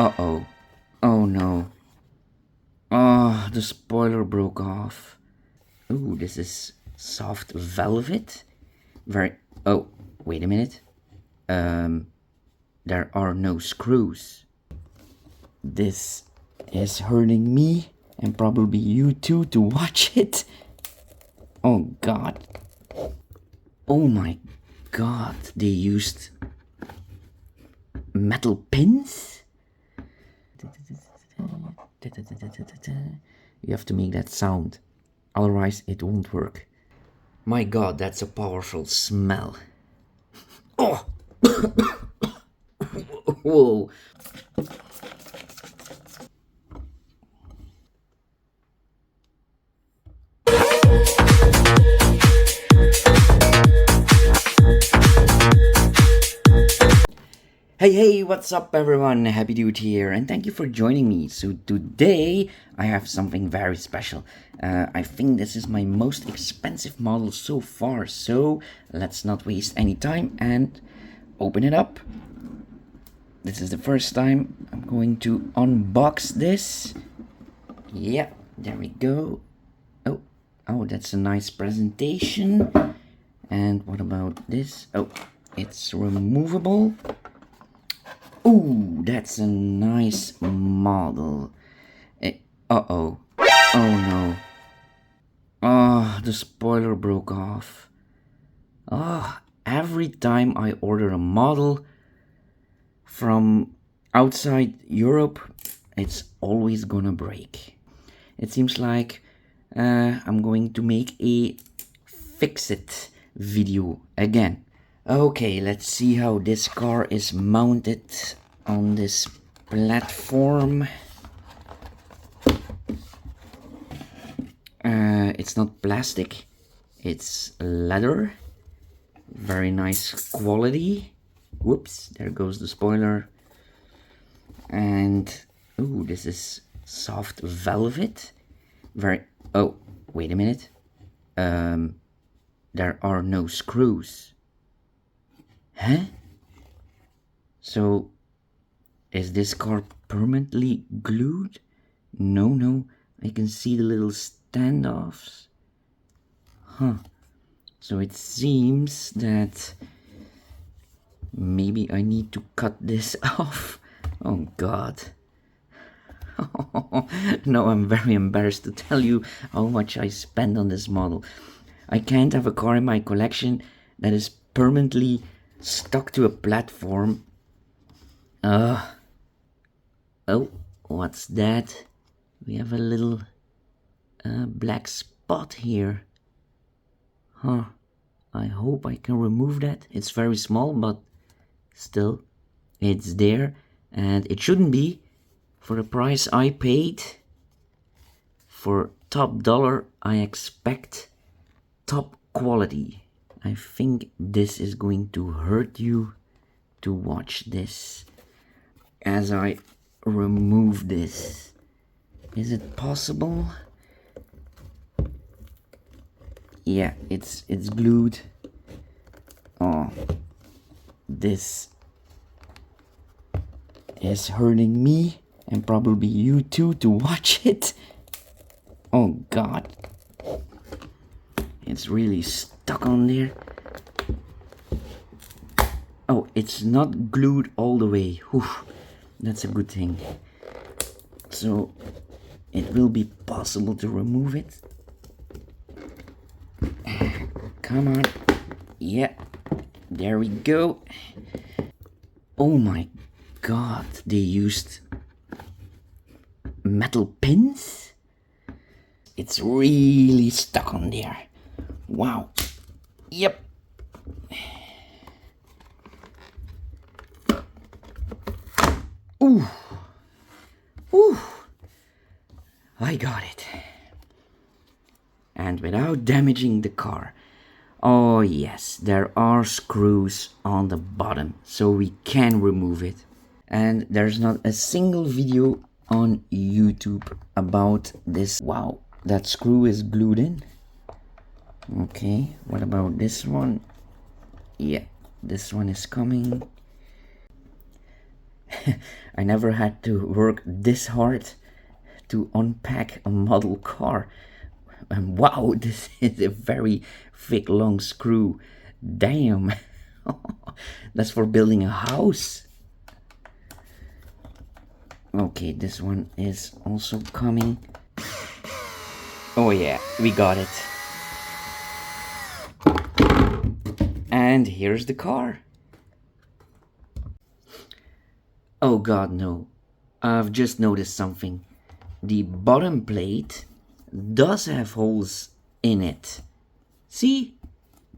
Uh-oh. Oh no. Oh, the spoiler broke off. Ooh, this is soft velvet. Very... Oh, wait a minute. There are no screws. This is hurting me and probably you too to watch it. Oh god. Oh my god, they used metal pins? You have to make that sound, otherwise it won't work. My god, that's a powerful smell. Oh! Whoa! Hey, what's up everyone? Happy Dude here and thank you for joining me. So today I have something very special. I think this is my most expensive model so far, so let's not waste any time and open it up. This is the first time I'm going to unbox this. Yeah, there we go. Oh, that's a nice presentation. And what about this? Oh, it's removable. Ooh, that's a nice model. Uh-oh. Oh no. Oh, the spoiler broke off. Every time I order a model from outside Europe, it's always gonna break. It seems like I'm going to make a fix-it video again. Okay, let's see how this car is mounted on this platform. It's not plastic, it's leather. Very nice quality. Whoops, there goes the spoiler. And, ooh, this is soft velvet. Oh, wait a minute. There are no screws. Huh? So, is this car permanently glued? No, I can see the little standoffs. Huh. So it seems that maybe I need to cut this off. Oh god. No, I'm very embarrassed to tell you how much I spent on this model. I can't have a car in my collection that is permanently stuck to a platform. Oh, what's that? We have a little black spot here. Huh. I hope I can remove that. It's very small, but still, it's there. And it shouldn't be. For the price I paid, for top dollar, I expect top quality. I think this is going to hurt you to watch this as I remove this. Is it possible? Yeah, it's glued. Oh, this is hurting me and probably you too to watch it. Oh god, it's really stuck on there. Oh, it's not glued all the way. Whew, that's a good thing. So it will be possible to remove it. Come on. Yeah, there we go. Oh my god, they used metal pins? It's really stuck on there. Wow. Yep. Ooh. I got it. And without damaging the car. Oh yes, there are screws on the bottom, so we can remove it. And there's not a single video on YouTube about this. Wow, that screw is glued in. Okay, what about this one? Yeah, this one is coming. I never had to work this hard to unpack a model car. And wow, this is a very thick long screw. Damn. That's for building a house. Okay, this one is also coming. Oh yeah, we got it. And here's the car. Oh god, no. I've just noticed something. The bottom plate does have holes in it. See?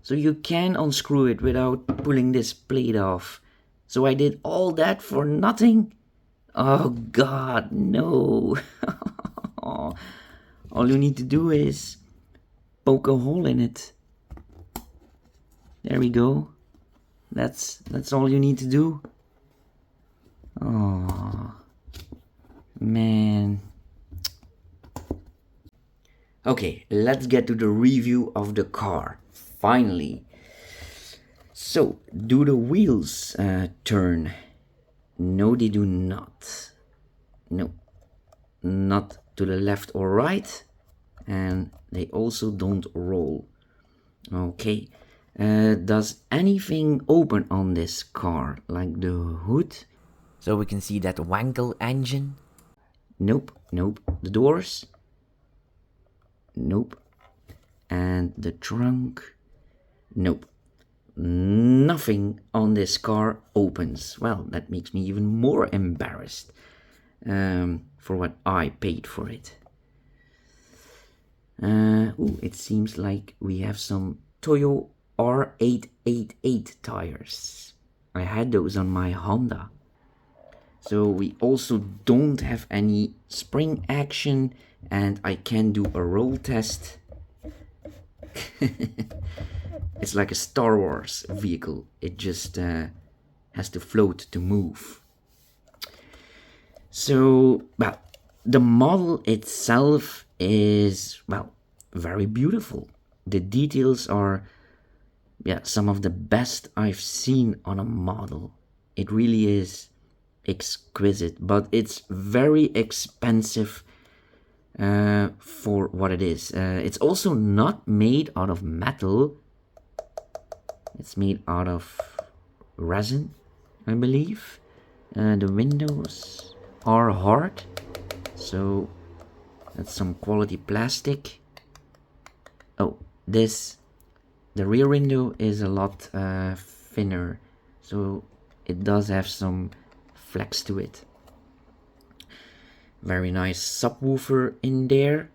So you can unscrew it without pulling this plate off. So I did all that for nothing? Oh god, no. All you need to do is poke a hole in it. There we go. That's all you need to do. Oh man. Okay, let's get to the review of the car. Finally. So, do the wheels turn? No, they do not. No, not to the left or right, and they also don't roll. Okay, does anything open on this car, like the hood? So we can see that Wankel engine. Nope, nope. The doors? Nope. And the trunk? Nope. Nothing on this car opens. Well, that makes me even more embarrassed for what I paid for it. Ooh, it seems like we have some Toyo R888 tires. I had those on my Honda. So we also don't have any spring action, and I can do a roll test. It's like a Star Wars vehicle. It just has to float to move. So, well, the model itself is, well, very beautiful. The details are, yeah, some of the best I've seen on a model. It really is exquisite, but it's very expensive for what it is. It's also not made out of metal. It's made out of resin, I believe. The windows are hard, so that's some quality plastic. Oh, the rear window is a lot thinner, so it does have some flex to it. Very nice subwoofer in there.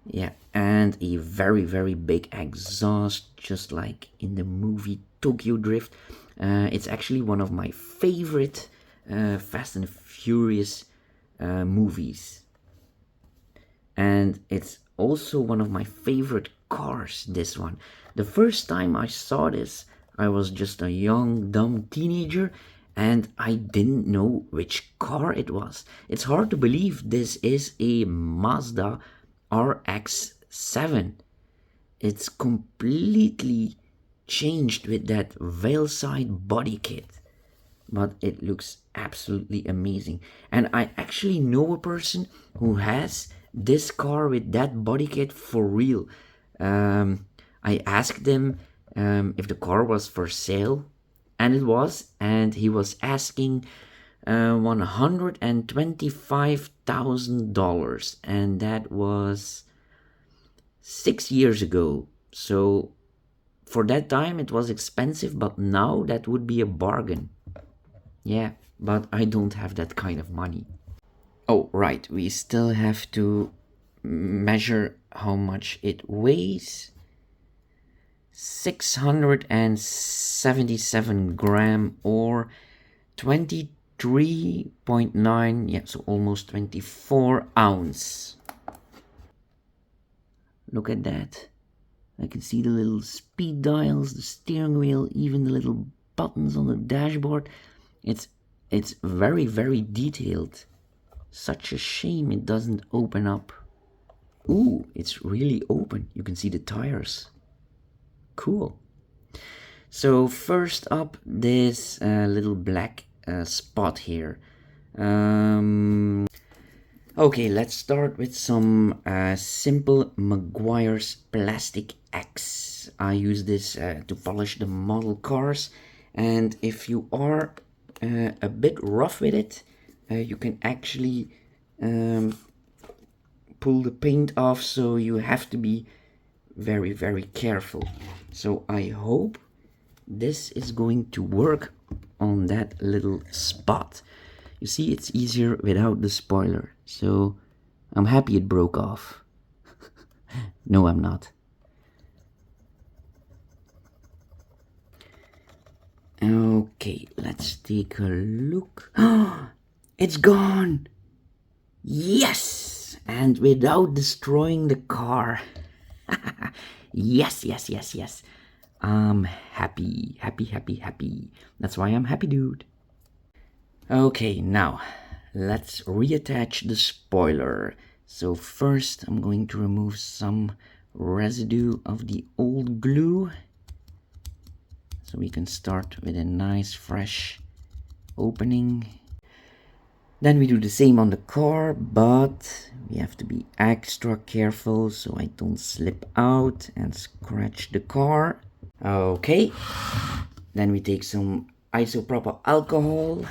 Yeah, and a very, very big exhaust, just like in the movie Tokyo Drift. It's actually one of my favorite Fast and Furious movies. And it's also one of my favorite cars, this one. The first time I saw this, I was just a young, dumb teenager, and I didn't know which car it was. It's hard to believe this is a Mazda RX7. It's completely changed with that Veilside body kit, but it looks absolutely amazing. And I actually know a person who has this car with that body kit for real. I asked him if the car was for sale, and it was, and he was asking $125,000, and that was 6 years ago. So for that time it was expensive, but now that would be a bargain. Yeah, but I don't have that kind of money. Oh, right, we still have to measure how much it weighs. 677 gram, or 23.9, yeah, so almost 24 ounce. Look at that. I can see the little speed dials, the steering wheel, even the little buttons on the dashboard. It's very, very detailed. Such a shame it doesn't open up. Ooh, it's really open. You can see the tires. Cool. So first up, this little black spot here. Okay, let's start with some simple Maguire's Plastic X. I use this to polish the model cars, and if you are a bit rough with it, you can actually pull the paint off, so you have to be very, very careful. So I hope this is going to work on that little spot. You see, it's easier without the spoiler, so I'm happy it broke off. No, I'm not. Okay, let's take a look. It's gone! Yes! And without destroying the car. Yes, yes, yes, yes. I'm happy, happy, happy, happy. That's why I'm happy, dude. Okay, now let's reattach the spoiler. So first I'm going to remove some residue of the old glue, so we can start with a nice fresh opening. Then we do the same on the car, but we have to be extra careful so I don't slip out and scratch the car. Okay, then we take some isopropyl alcohol.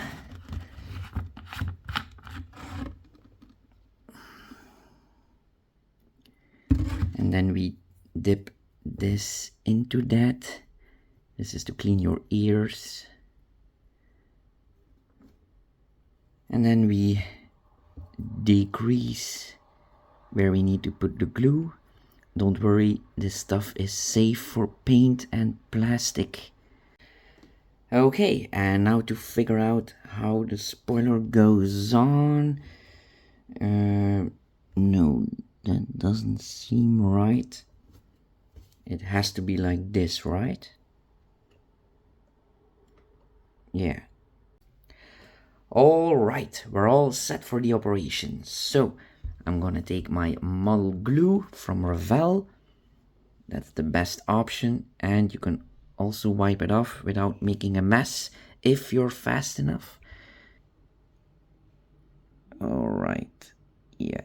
And then we dip this into that. This is to clean your ears. And then we degrease where we need to put the glue. Don't worry, this stuff is safe for paint and plastic. Okay, and now to figure out how the spoiler goes on. No, that doesn't seem right. It has to be like this, right? Yeah. All right, we're all set for the operation. So I'm gonna take my model glue from Revell. That's the best option, and you can also wipe it off without making a mess if you're fast enough. All right, yeah,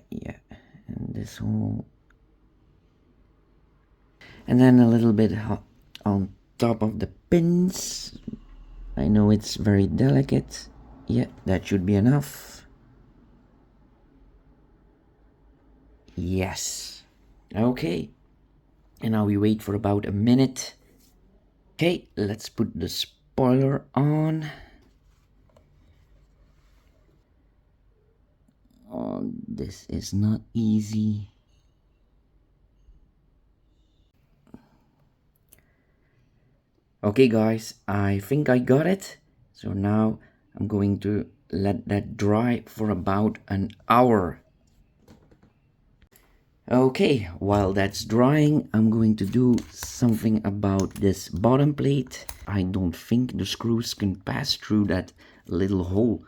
and this whole, and then a little bit on top of the pins. I know it's very delicate. Yeah, that should be enough. Yes. Okay. And now we wait for about a minute. Okay, let's put the spoiler on. Oh, this is not easy. Okay guys, I think I got it. So now I'm going to let that dry for about an hour. Okay, while that's drying, I'm going to do something about this bottom plate. I don't think the screws can pass through that little hole.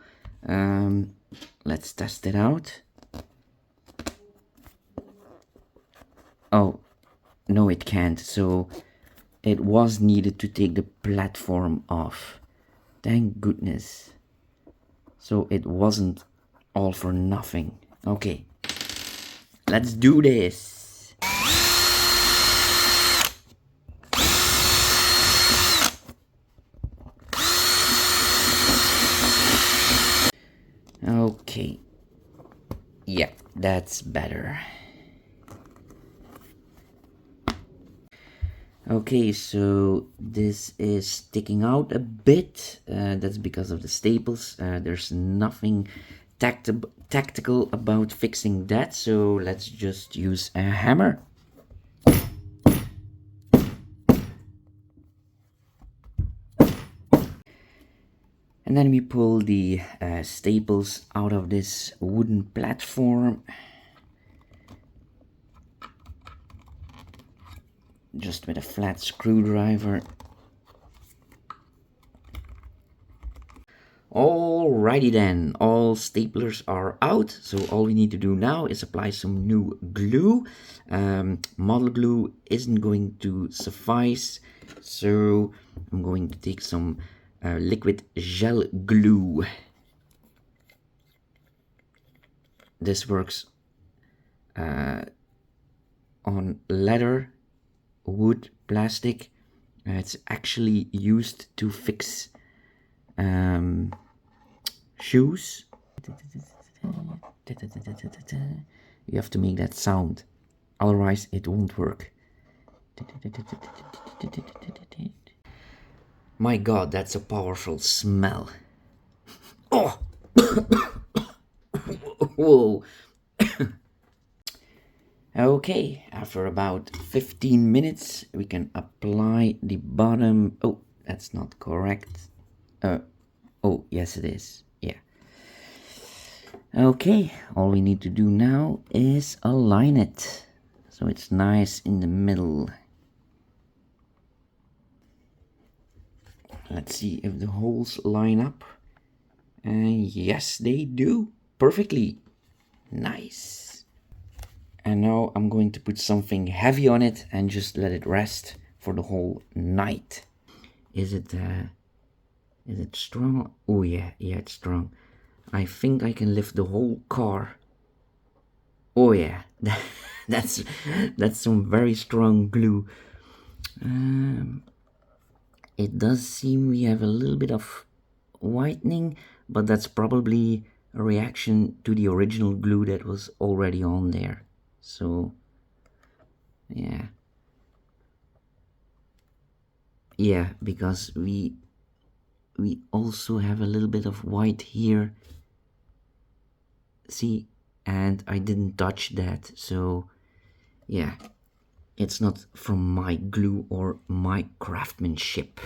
Let's test it out. Oh, no it can't, so it was needed to take the platform off. Thank goodness. So it wasn't all for nothing. Okay, let's do this. Okay, yeah, that's better. Okay, so this is sticking out a bit. That's because of the staples. There's nothing tactical about fixing that, so let's just use a hammer. And then we pull the staples out of this wooden platform. Just with a flat screwdriver. Alrighty then, all staplers are out, so all we need to do now is apply some new glue. Model glue isn't going to suffice, so I'm going to take some liquid gel glue. this works on leather, wood, plastic. It's actually used to fix shoes. You have to make that sound, otherwise it won't work. My god, that's a powerful smell. Oh! Whoa. Okay, after about 15 minutes, we can apply the bottom. Oh, that's not correct. Oh, yes, it is. Yeah. Okay, all we need to do now is align it so it's nice in the middle. Let's see if the holes line up. Yes, they do perfectly. Nice. And now I'm going to put something heavy on it and just let it rest for the whole night. Is it strong? Oh yeah, it's strong. I think I can lift the whole car. Oh yeah, that's some very strong glue. It does seem we have a little bit of whitening, but that's probably a reaction to the original glue that was already on there. So yeah, because we also have a little bit of white here. See, and I didn't touch that, so yeah, it's not from my glue or my craftsmanship.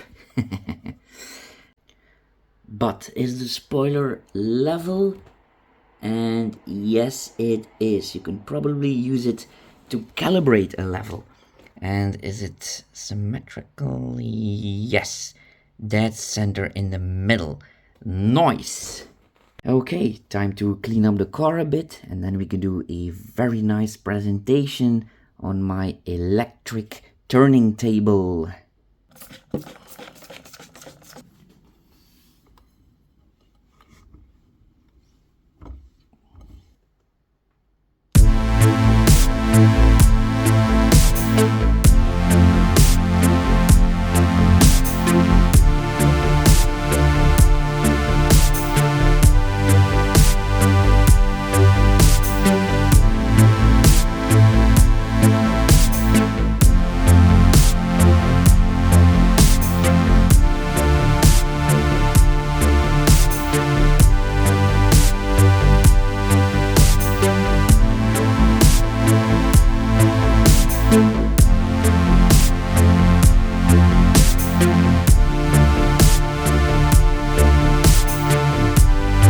But is the spoiler level? And yes, it is. You can probably use it to calibrate a level. And is it symmetrical? Yes, dead center in the middle. Nice. Okay, time to clean up the car a bit, and then we can do a very nice presentation on my electric turning table.